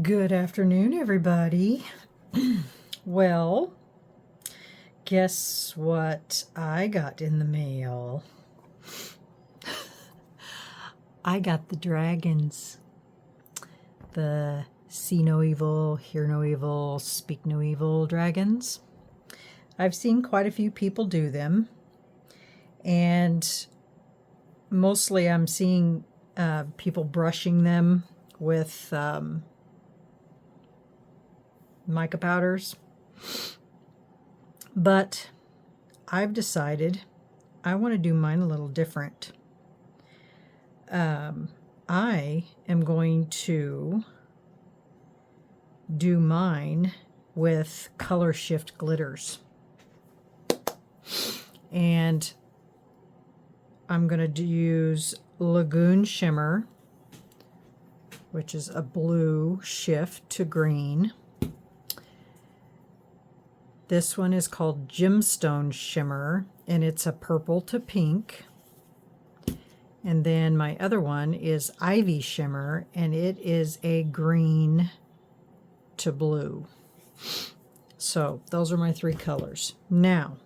Good afternoon, everybody. Well, guess what I got in the mail? I got the dragons. The see no evil, hear no evil, speak no evil dragons. I've seen quite a few people do them, and mostly I'm seeing people brushing them with mica powders. But I've decided I want to do mine a little different. I am going to do mine with color shift glitters. And I'm going to use Lagoon Shimmer, which is a blue shift to green. This one is called Gemstone Shimmer, and it's a purple to pink. And then my other one is Ivy Shimmer, and it is a green to blue. So those are my three colors. Now,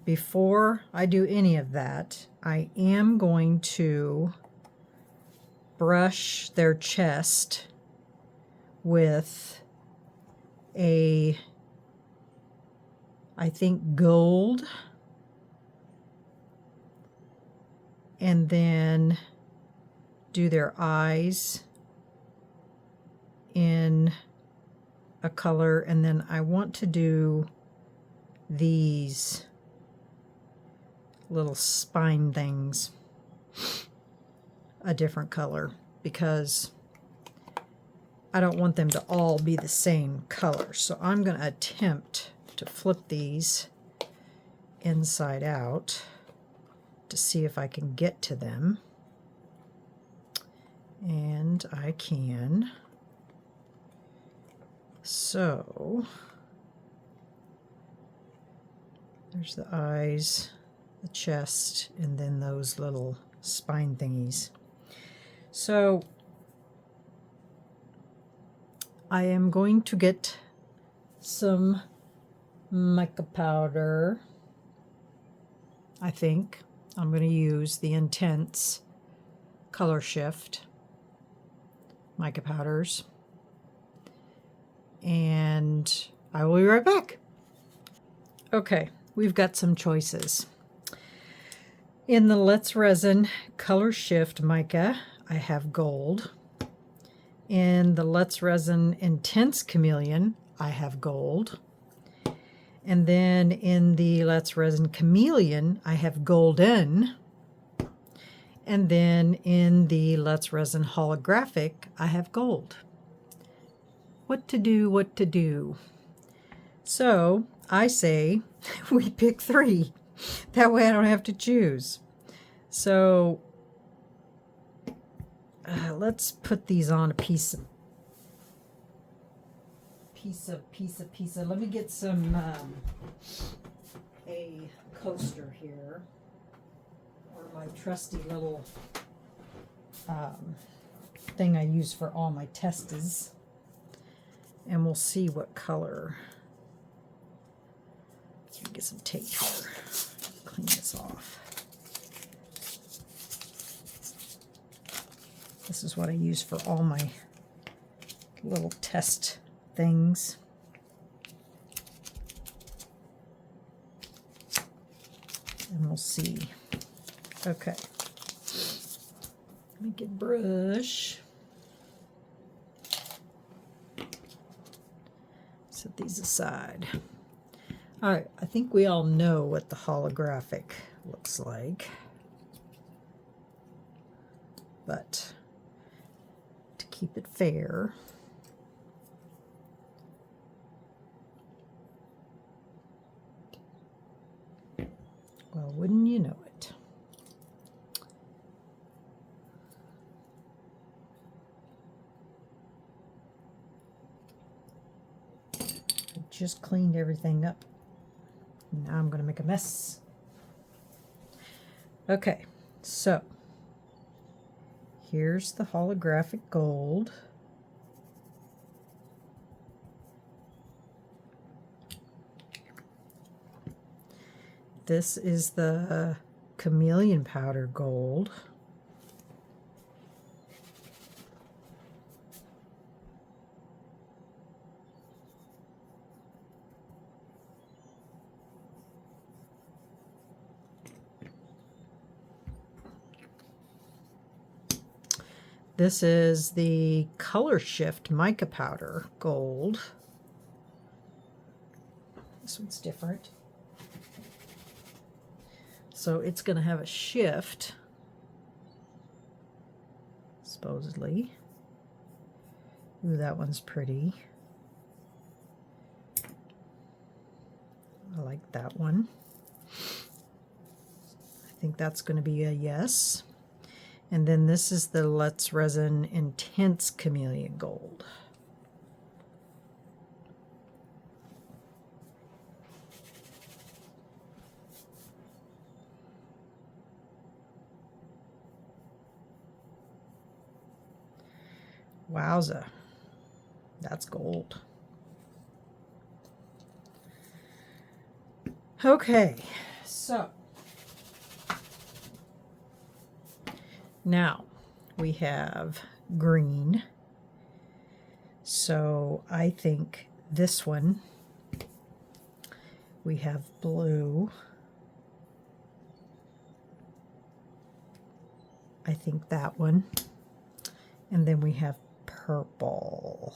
before I do any of that, I am going to brush their chest with a, I think, gold, and then do their eyes in a color, and then I want to do these little spine things a different color, because I don't want them to all be the same color. So I'm going to attempt to flip these inside out to see if I can get to them. And I can. So there's the eyes, the chest, and then those little spine thingies. So I am going to get some mica powder. I think I'm going to use the Intense Color Shift mica powders, and I will be right back. Okay, we've got some choices. In the Let's Resin Color Shift mica, I have gold. In the Let's Resin Intense Chameleon, I have gold. And then in the Let's Resin Chameleon, I have golden. And then in the Let's Resin Holographic, I have gold. What to do, what to do? So I say we pick three. That way I don't have to choose. So let's put these on a piece of. Let me get some, a coaster here, or my trusty little thing I use for all my testers, and we'll see what color. Let me get some tape here, clean this off. This is what I use for all my little test things. And we'll see. Okay. Let me get a brush. Set these aside. All right, I think we all know what the holographic looks like. But to keep it fair, well, wouldn't you know it? I just cleaned everything up. Now I'm going to make a mess. Okay, so here's the holographic gold. This is the chameleon powder gold. This is the Color Shift mica powder gold. This one's different. So it's going to have a shift, supposedly. Ooh, that one's pretty. I like that one. I think that's going to be a yes. And then this is the Let's Resin Intense Chameleon Gold. Wowza, that's gold. Okay, so now we have green. So I think this one, we have blue. I think that one. And then we have purple.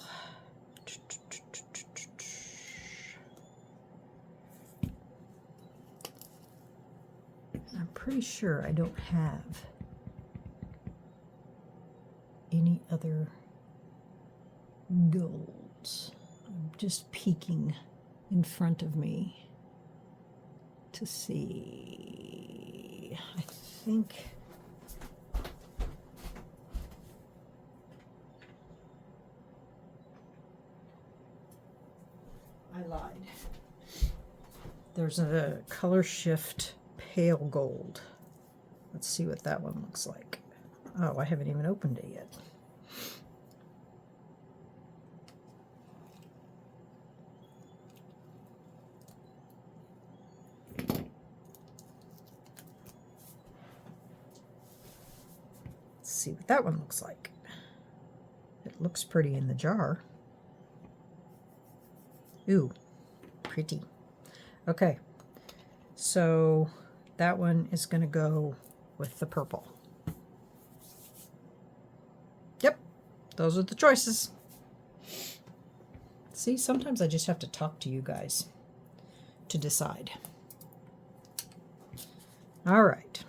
I'm pretty sure I don't have any other golds. I'm just peeking in front of me to see. I think I lied. There's a Color Shift pale gold. Let's see what that one looks like. Oh, I haven't even opened it yet. Let's see what that one looks like. It looks pretty in the jar. Ooh, pretty. Okay, so that one is going to go with the purple. Yep, those are the choices. See, sometimes I just have to talk to you guys to decide. All right.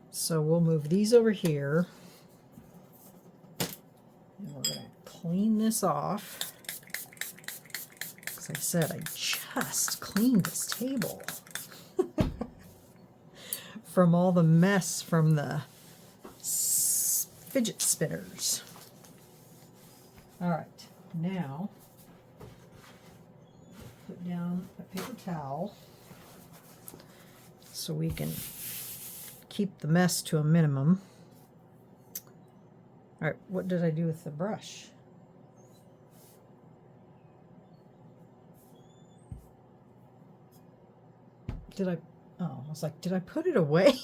So we'll move these over here. And we're going to clean this off. As I said, I just cleaned this table from all the mess from the fidget spinners. All right, now put down a paper towel so we can keep the mess to a minimum. All right, what did I do with the brush? Did I, oh, I was like, did I put it away?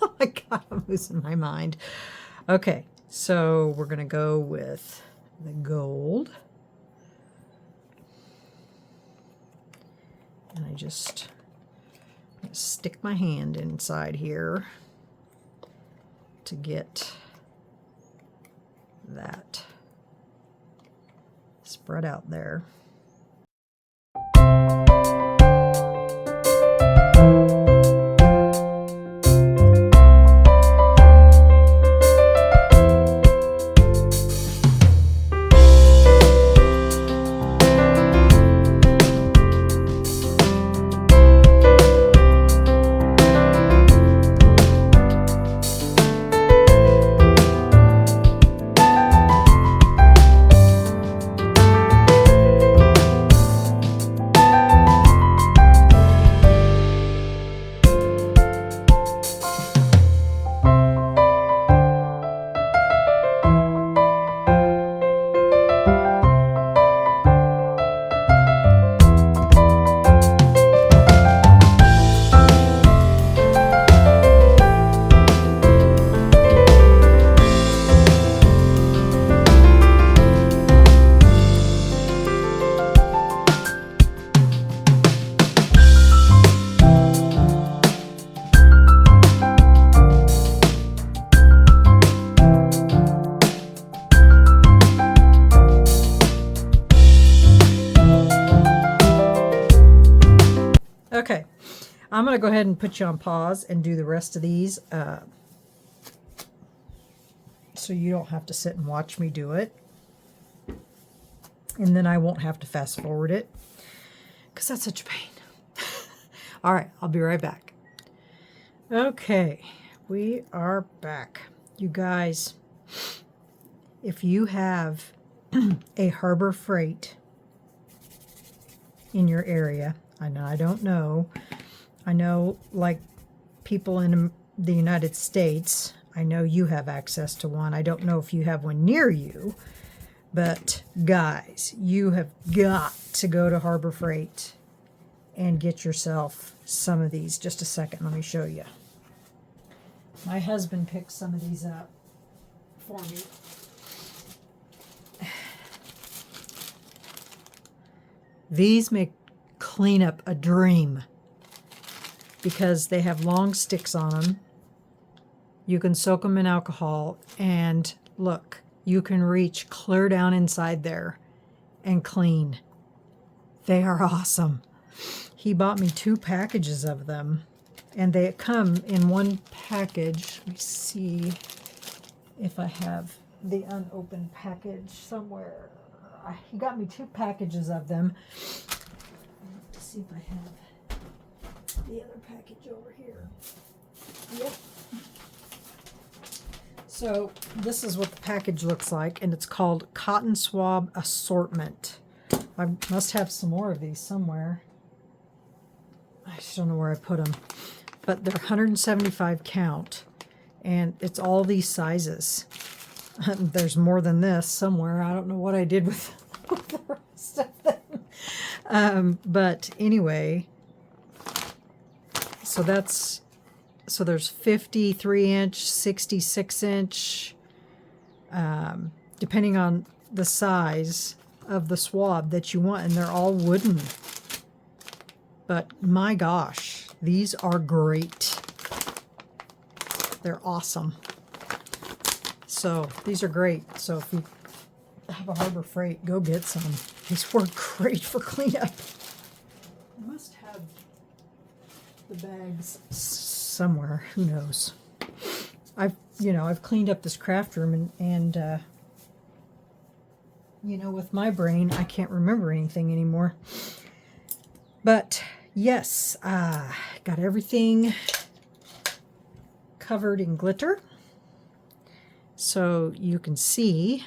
Oh my God, I'm losing my mind. Okay, so we're gonna go with the gold. And I just stick my hand inside here to get that spread out there. I'm going to go ahead and put you on pause and do the rest of these so you don't have to sit and watch me do it. And then I won't have to fast forward it because that's such a pain. All right, I'll be right back. Okay, we are back. You guys, if you have a Harbor Freight in your area, I don't know. I know, like, people in the United States, I know you have access to one. I don't know if you have one near you, but guys, you have got to go to Harbor Freight and get yourself some of these. Just a second, let me show you. My husband picked some of these up for me. These make cleanup a dream because they have long sticks on them. You can soak them in alcohol, and look, you can reach clear down inside there and clean. They are awesome. He bought me 2 packages of them, and they come in one package. Let me see if I have the unopened package somewhere. He got me 2 packages of them. Let's see if I have the other package over here. Yep. So this is what the package looks like, and it's called Cotton Swab Assortment. I must have some more of these somewhere. I just don't know where I put them. But they're 175 count, and it's all these sizes. There's more than this somewhere. I don't know what I did with the rest of them. But anyway, so there's 53-inch, 66-inch, depending on the size of the swab that you want, and they're all wooden. But my gosh, these are great. They're awesome. So these are great. So if you have a Harbor Freight, go get some. These work great for cleanup. I must have the bags somewhere. Who knows? I've cleaned up this craft room, and with my brain, I can't remember anything anymore. But yes, got everything covered in glitter. So you can see,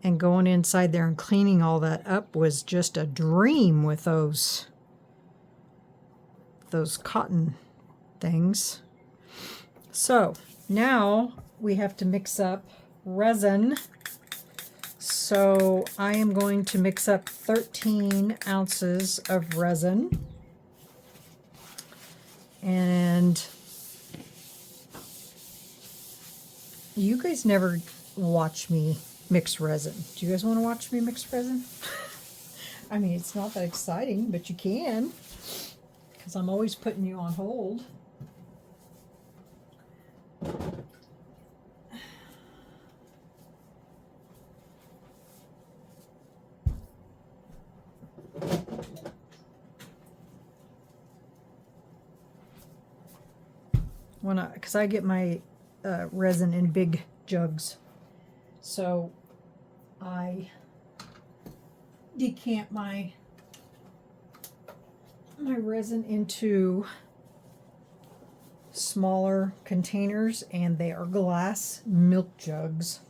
and going inside there and cleaning all that up was just a dream with those cotton things. So now we have to mix up resin. So I am going to mix up 13 ounces of resin. And you guys never watch me mix resin. Do you guys want to watch me mix resin? I mean, it's not that exciting, but you can, because I'm always putting you on hold. Because I get my resin in big jugs, so I decant my resin into smaller containers, and they are glass milk jugs.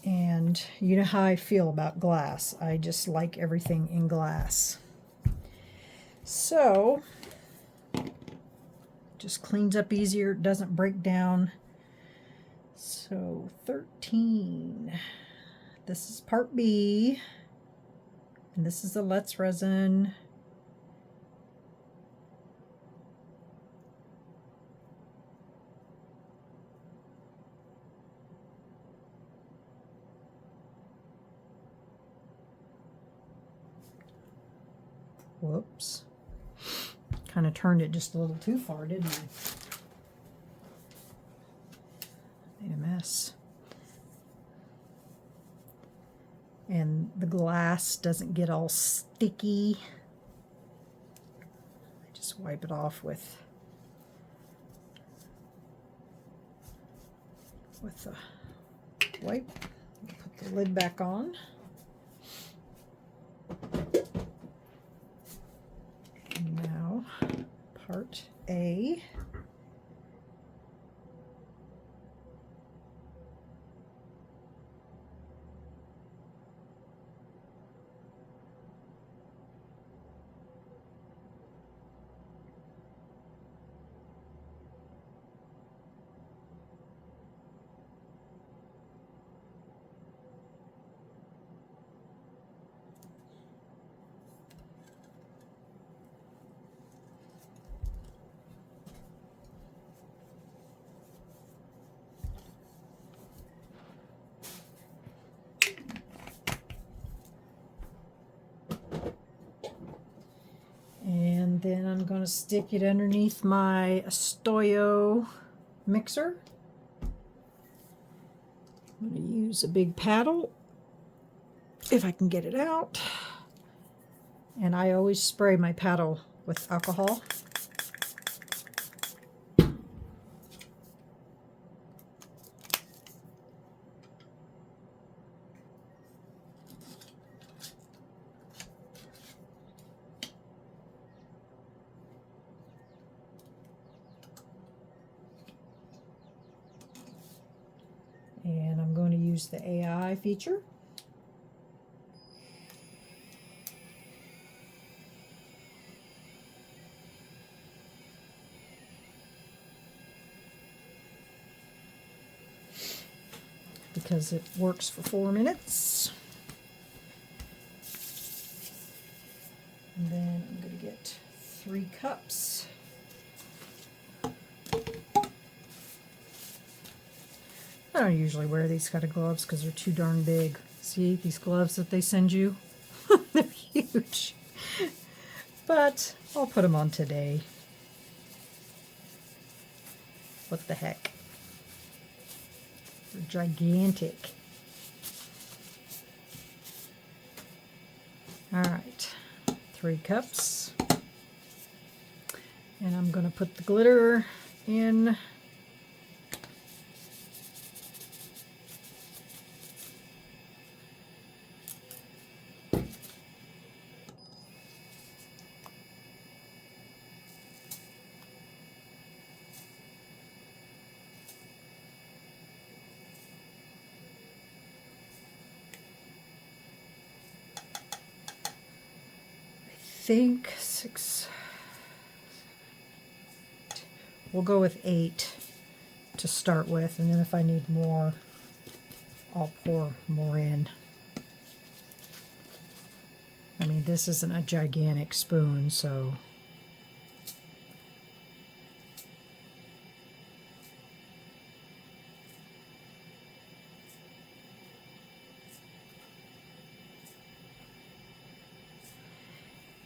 And you know how I feel about glass. I just like everything in glass. So just cleans up easier, doesn't break down. So 13. This is part B, and this is the Let's Resin. Whoops. Kind of turned it just a little too far, didn't I? Made a mess. And the glass doesn't get all sticky. Just wipe it off with the wipe. Put the lid back on. Now, part A. And then I'm going to stick it underneath my Estoyo mixer. I'm going to use a big paddle if I can get it out. And I always spray my paddle with alcohol. And I'm going to use the AI feature. Because it works for 4 minutes. And then I'm going to get 3 cups. I don't usually wear these kind of gloves because they're too darn big. See, these gloves that they send you? They're huge. But I'll put them on today. What the heck? They're gigantic. All right, 3 cups. And I'm going to put the glitter in. I think 6. We'll go with 8 to start with, and then if I need more, I'll pour more in. I mean, this isn't a gigantic spoon, so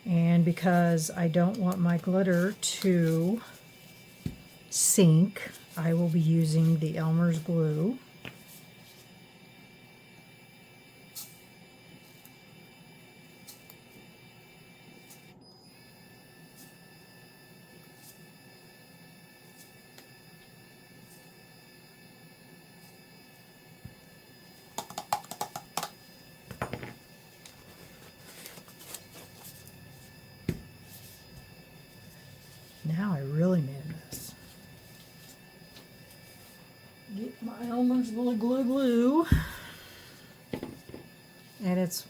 and because I don't want my glitter to sink, I will be using the Elmer's glue. Now I really made a mess. Get my Elmer's glue. And it's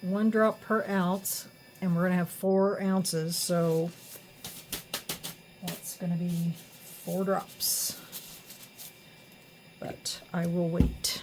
1 drop per ounce, and we're going to have 4 ounces, so that's going to be 4 drops. But I will wait.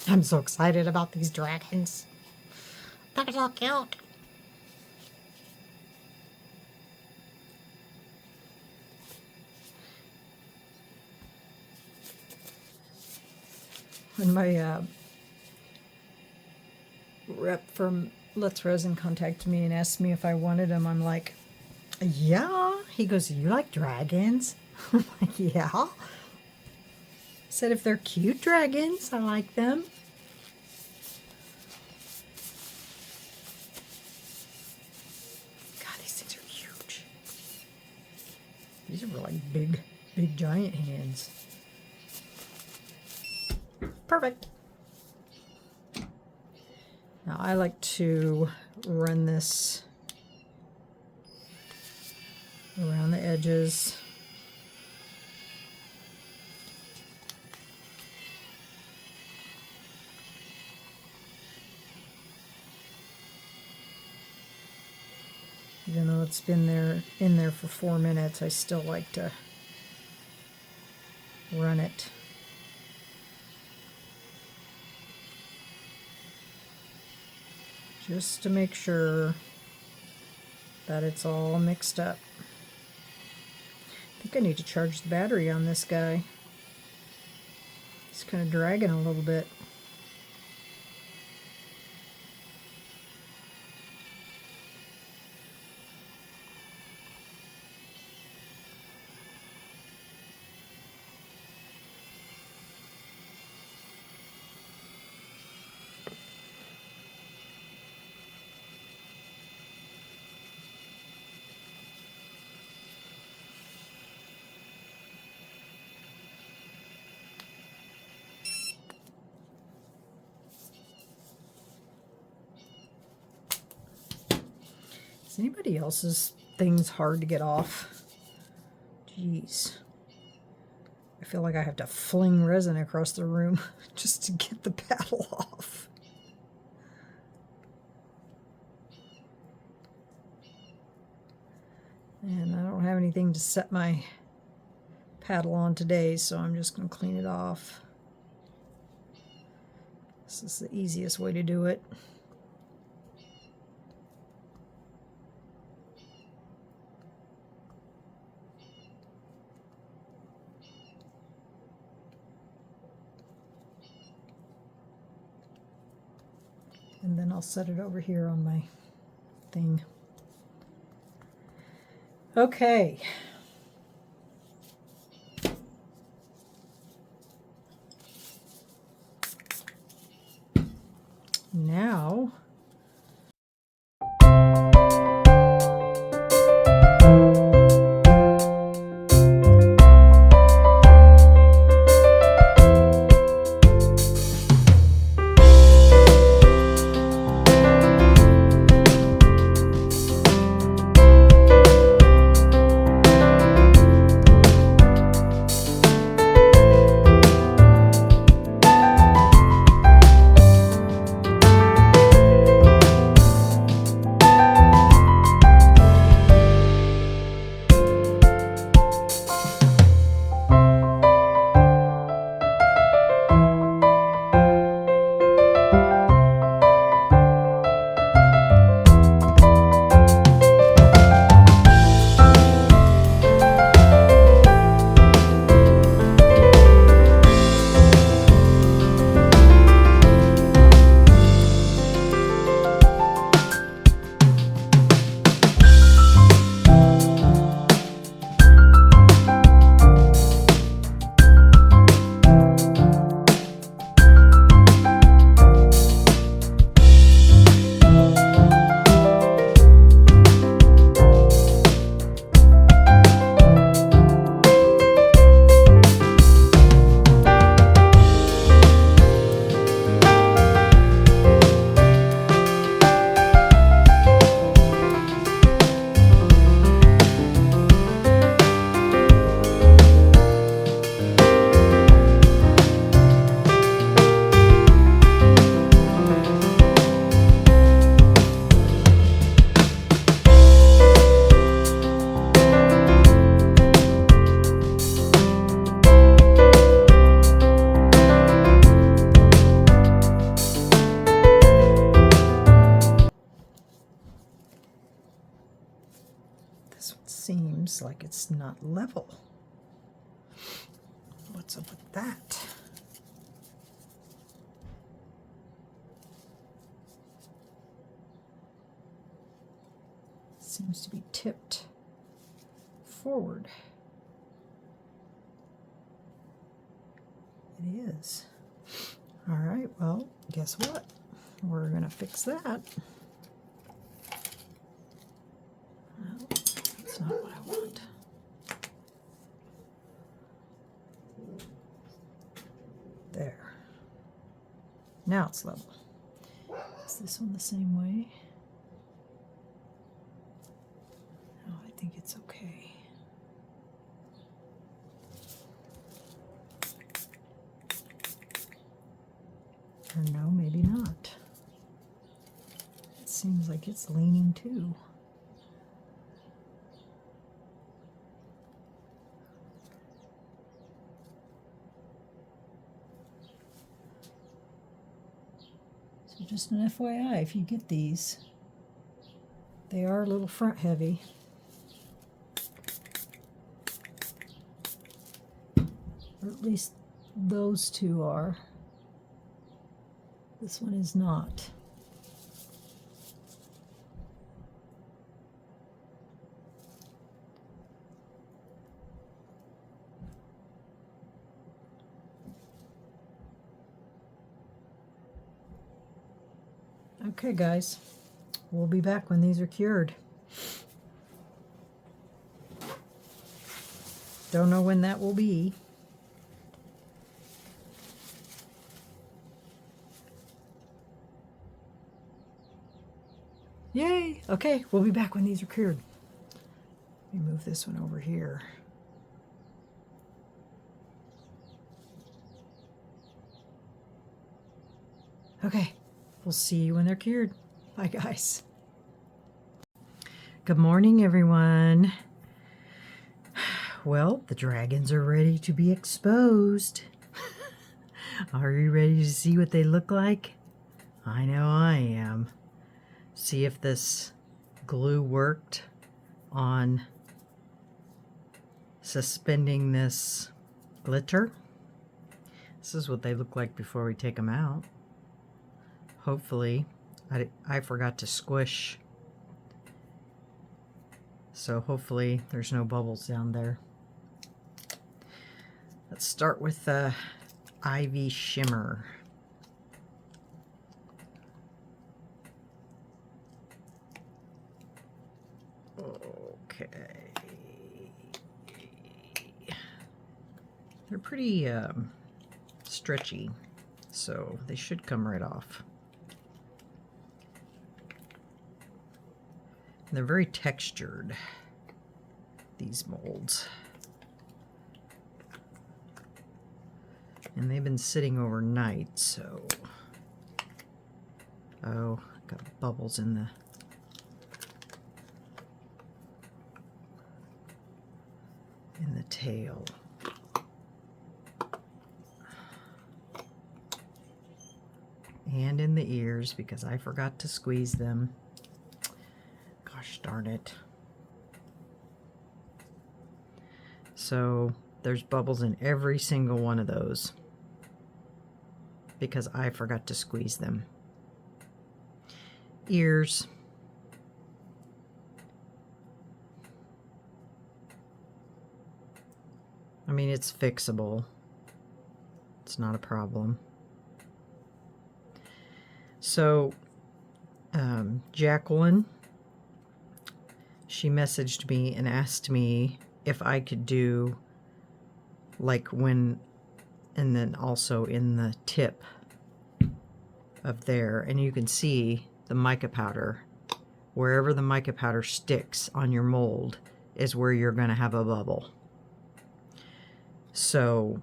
I'm so excited about these dragons. They're so cute. When my rep from Let's Resin contacted me and asked me if I wanted them, I'm like, yeah. He goes, you like dragons? I'm like, yeah. I said, if they're cute dragons, I like them. God, these things are huge. These are like big, big giant hands. Perfect. Now I like to run this around the edges. Even though it's been in there for 4 minutes, I still like to run it. Just to make sure that it's all mixed up. I think I need to charge the battery on this guy. It's kind of dragging a little bit. Is anybody else's things hard to get off? Jeez. I feel like I have to fling resin across the room just to get the paddle off. And I don't have anything to set my paddle on today, so I'm just going to clean it off. This is the easiest way to do it. And then I'll set it over here on my thing. Okay. Now seems like it's not level. What's up with that? Seems to be tipped forward. It is. All right, well, guess what? We're gonna fix that. Well, that's not what I want. There. Now it's level. Is this one the same way? No, I think it's okay. Or no, maybe not. It seems like it's leaning too. So just an FYI, if you get these, they are a little front heavy. Or at least those two are. This one is not. Okay, guys, we'll be back when these are cured. Don't know when that will be. Yay! Okay, we'll be back when these are cured. Let me move this one over here. Okay, we'll see you when they're cured. Bye, guys. Good morning, everyone. Well, the dragons are ready to be exposed. Are you ready to see what they look like? I know I am. See if this glue worked on suspending this glitter. This is what they look like before we take them out. Hopefully, I forgot to squish, so hopefully there's no bubbles down there. Let's start with the Ivy Shimmer. Okay. They're pretty stretchy, so they should come right off. They're very textured, these molds. And they've been sitting overnight, so... Oh, got bubbles in the... tail. And in the ears, because I forgot to squeeze them. Gosh darn it. So there's bubbles in every single one of those because I forgot to squeeze them. Ears. I mean, it's fixable. It's not a problem. So, Jacqueline, she messaged me and asked me if I could do like when, and then also in the tip of there, and you can see the mica powder. Wherever the mica powder sticks on your mold is where you're going to have a bubble. So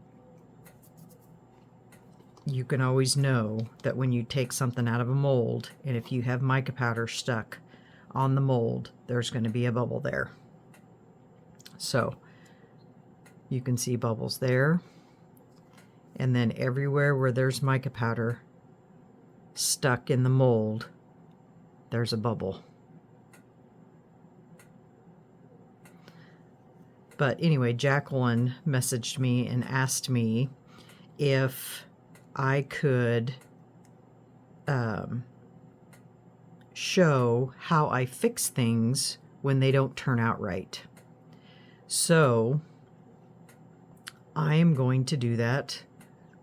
you can always know that when you take something out of a mold, and if you have mica powder stuck on the mold, there's going to be a bubble there. So you can see bubbles there, and then everywhere where there's mica powder stuck in the mold, there's a bubble. But anyway, Jacqueline messaged me and asked me if I could show how I fix things when they don't turn out right. So I am going to do that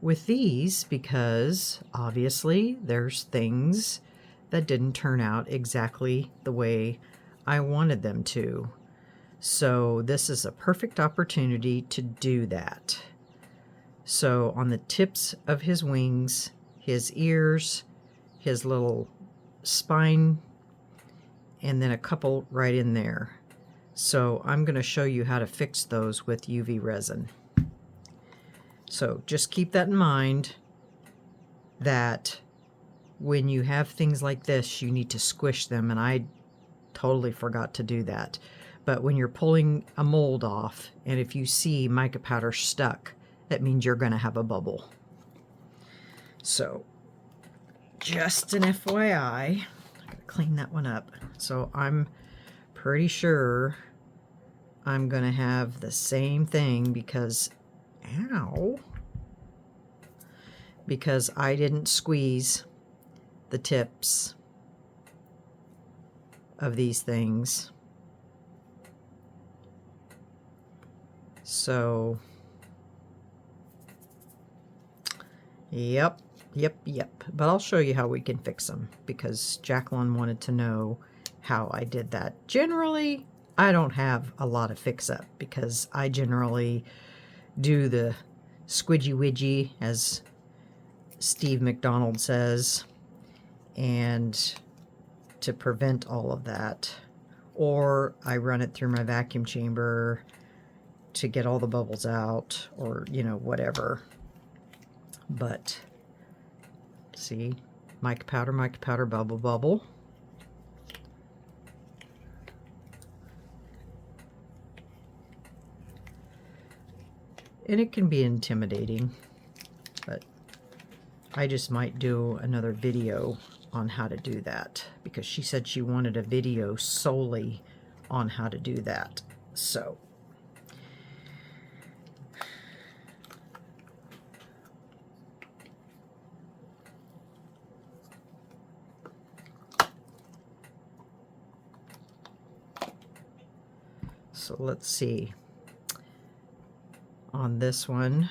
with these because obviously there's things that didn't turn out exactly the way I wanted them to. So this is a perfect opportunity to do that. So on the tips of his wings, his ears, his little spine, and then a couple right in there. So I'm going to show you how to fix those with UV resin. So just keep that in mind, that when you have things like this, you need to squish them, and I totally forgot to do that. But when you're pulling a mold off, and if you see mica powder stuck, that means you're going to have a bubble. So just an FYI, I gotta clean that one up. So I'm pretty sure I'm going to have the same thing because, ow, because I didn't squeeze the tips of these things. So, yep. But I'll show you how we can fix them because Jacqueline wanted to know how I did that. Generally, I don't have a lot of fix-up because I generally do the squidgy widgy, as Steve McDonald says, and to prevent all of that, or I run it through my vacuum chamber to get all the bubbles out, or you know, whatever. But see, mica powder, bubble, bubble. And it can be intimidating, but I just might do another video on how to do that because she said she wanted a video solely on how to do that. So let's see. On this one,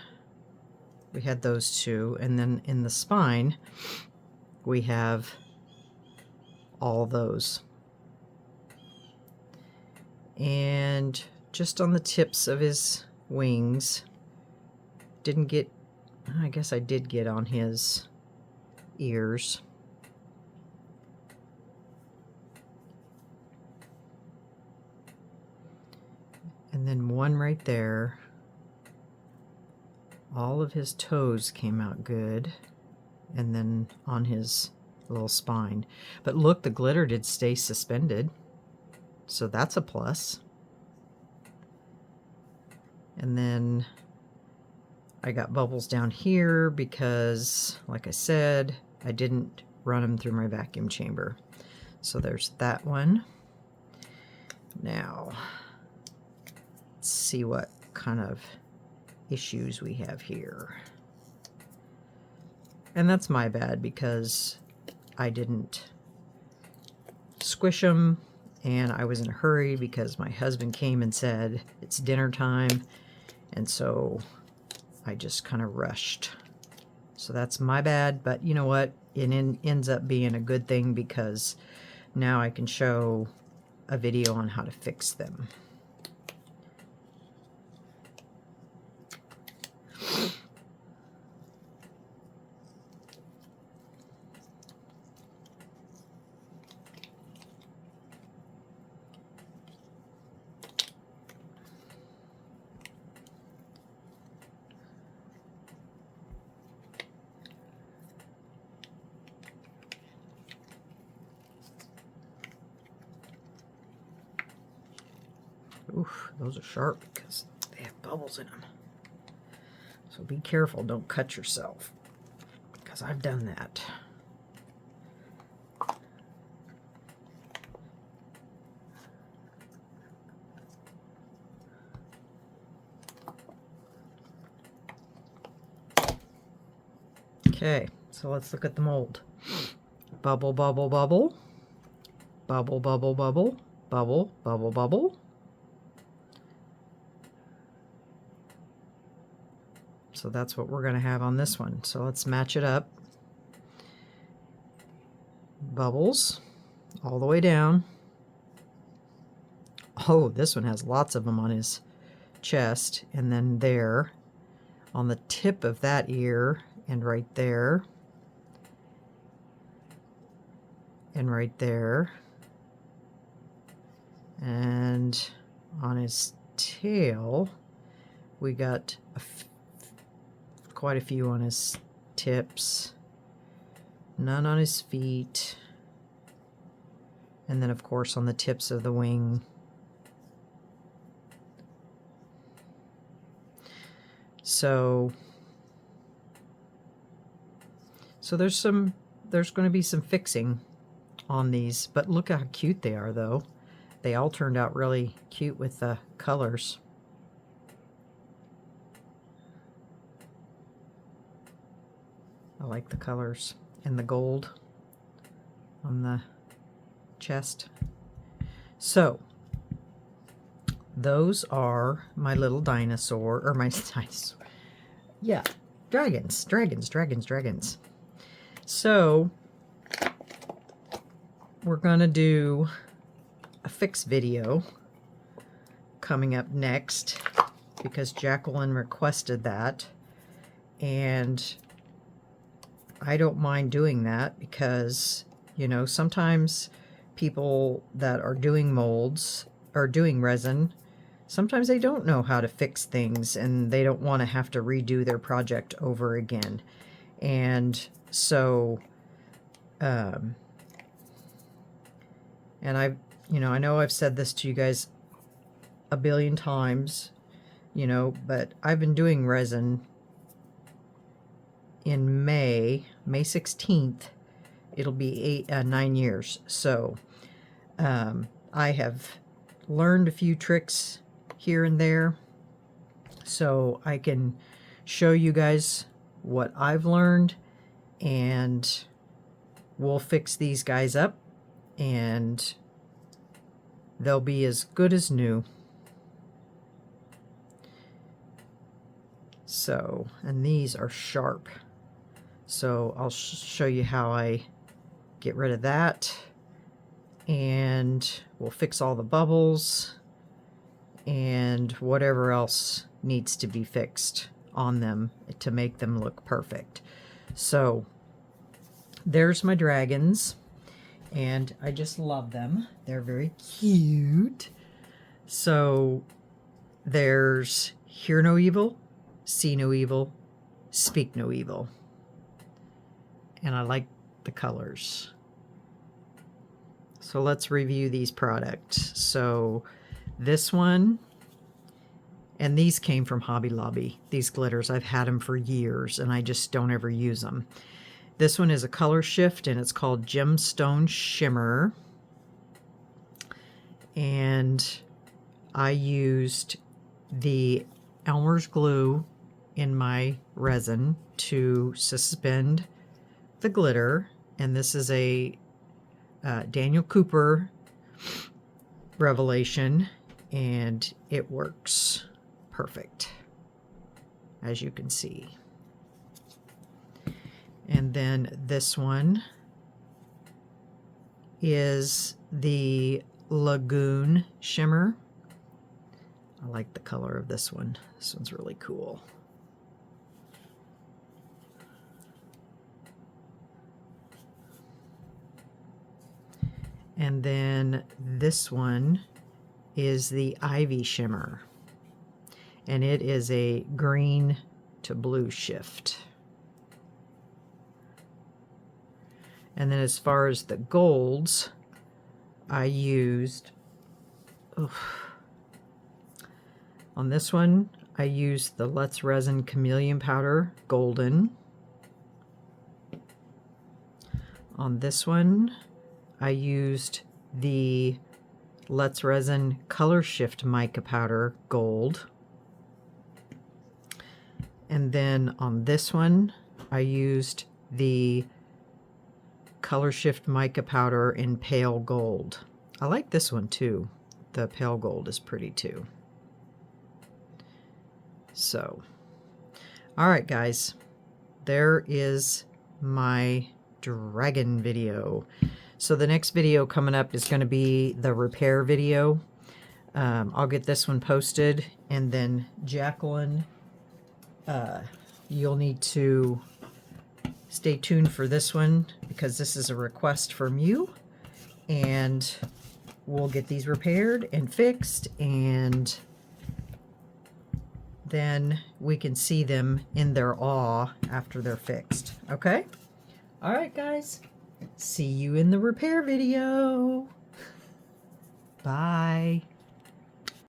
we had those two, and then in the spine, we have all those. And just on the tips of his wings, didn't get, I guess I did get on his ears. And then one right there. All of his toes came out good, and then on his little spine. But look, the glitter did stay suspended, so that's a plus. And then I got bubbles down here because, like I said, I didn't run them through my vacuum chamber. So there's that one. Now, let's see what kind of issues we have here. And that's my bad because I didn't squish them, and I was in a hurry because my husband came and said it's dinner time, and so I just kind of rushed. So that's my bad, but you know what? It ends up being a good thing because now I can show a video on how to fix them. Oof, those are sharp because they have bubbles in them. So be careful, don't cut yourself, because I've done that. Okay, so let's look at the mold. Bubble, bubble, bubble. Bubble, bubble, bubble. Bubble, bubble, bubble. So that's what we're going to have on this one. So let's match it up. Bubbles all the way down. Oh, this one has lots of them on his chest. And then there on the tip of that ear, and right there, and right there, and on his tail we got quite a few on his tips, none on his feet, and then of course on the tips of the wing. So there's going to be some fixing on these, but look how cute they are though. They all turned out really cute with the colors. I like the colors and the gold on the chest. So those are my little dinosaur, or my dinosaur. Yeah, dragons. So we're going to do a fix video coming up next because Jacqueline requested that, and I don't mind doing that because, you know, sometimes people that are doing molds or doing resin, sometimes they don't know how to fix things and they don't want to have to redo their project over again. And so, and I know I've said this to you guys a billion times, you know, but I've been doing resin in May 16th. It'll be 9 years. So I have learned a few tricks here and there, so I can show you guys what I've learned, and we'll fix these guys up and they'll be as good as new. So, and these are sharp, so I'll show you how I get rid of that, and we'll fix all the bubbles and whatever else needs to be fixed on them to make them look perfect. So there's my dragons, and I just love them. They're very cute. So there's hear no evil, see no evil, speak no evil. And I like the colors. So let's review these products. So this one, and these came from Hobby Lobby. These glitters, I've had them for years and I just don't ever use them. This one is a color shift and it's called Gemstone Shimmer. And I used the Elmer's glue in my resin to suspend the glitter. And this is a Daniel Cooper Revelation, and it works perfect, as you can see. And then this one is the Lagoon Shimmer. I like the color of this one. This one's really cool. And then this one is the Ivy Shimmer, and it is a green to blue shift. And then as far as the golds, I used, on this one, I used the Let's Resin Chameleon Powder Golden. On this one, I used the Let's Resin Color Shift Mica Powder Gold. And then on this one, I used the Color Shift mica powder in pale gold. I like this one too. The pale gold is pretty too. So, all right, guys, there is my dragon video. So the next video coming up is going to be the repair video. I'll get this one posted, and then Jacqueline, you'll need to stay tuned for this one because this is a request from you, and we'll get these repaired and fixed, and then we can see them in their awe after they're fixed. Okay? All right, guys. See you in the repair video. Bye.